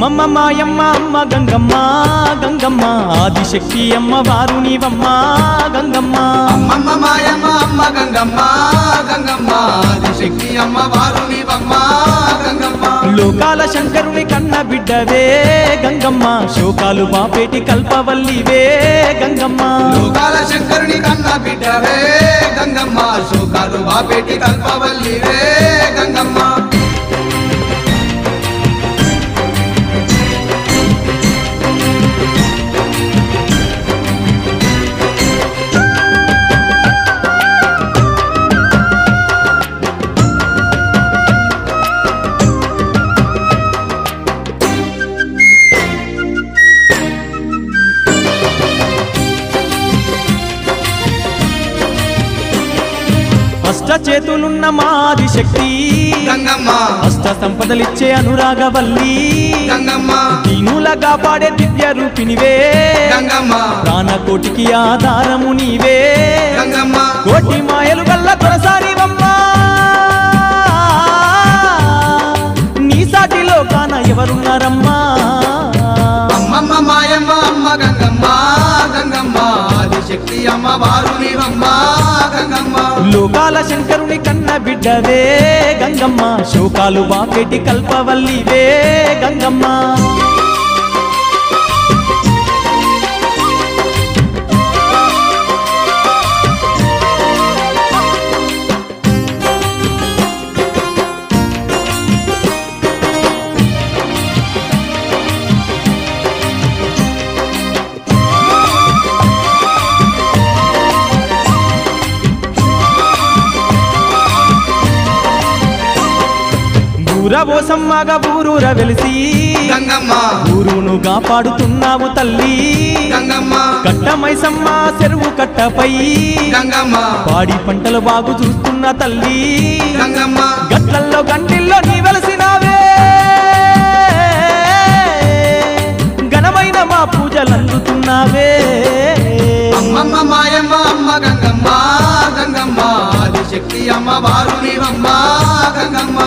అమ్మమ్మ మాయమ్మ అమ్మ గంగమ్మ గంగమ్మ ఆదిశక్తి అమ్మ వారు నీవమ్మ గంగమ్మ అమ్మమ్మ మాయమ్మ అమ్మ గంగమ్మ గంగమ్మ ఆదిశక్తి అమ్మ వారు నీవమ్మ గంగమ్మ లోకాల శంకరుని కన్న బిడ్డవే గంగమ్మ శోకాలు బాపేటి కల్పవల్లివే గంగమ్మ లోకాల శంకరుని కన్న బిడ్డవే గంగమ్మ శోకాలు బాపేటి కల్పవల్లివే గంగమ్మ అష్ట చేతులున్న మాది శక్తి గంగమ్మ అష్ట సంపదలిచ్చే అనురాగవల్లి గంగమ్మ దీనులగా పాడే దివ్య రూపినివే గంగమ్మ ప్రాణకోటికి ఆధారము నీవే గంగమ్మ కోటి మాయలు గల్ల దొరసానివమ్మా నీ సాటిలో కాన ఎవరున్నారమ్మా అమ్మమ్మ మాయమ్మ అమ్మ గంగమ్మ గంగమ్మ ఆదిశక్తి అమ్మ వారు నీవమ్మ గంగమ్మ లోకాల శంకరుని కన్న బిడ్డవే గంగమ్మ శోకాలు బాపేటి కల్పవల్లివే గంగమ్మ ఊరబోసమ్మగా ఊరూర వెలిసి గంగమ్మ ఊరును కాపాడుతున్నావు తల్లి గంగమ్మ కట్టమైసమ్మ చెరువు కట్టపై గంగమ్మ పాడి పంటలు బాగు చూస్తున్న తల్లి గంగమ్మ గట్లల్లో గంటిల్లో నీ వెలసినావే ఘనమైన మా పూజలు అందుతున్నావే అమ్మమ్మ మాయమ్మ అమ్మ గంగమ్మ గంగమ్మ ఆదిశక్తి అమ్మ వారు నీవమ్మ గంగమ్మ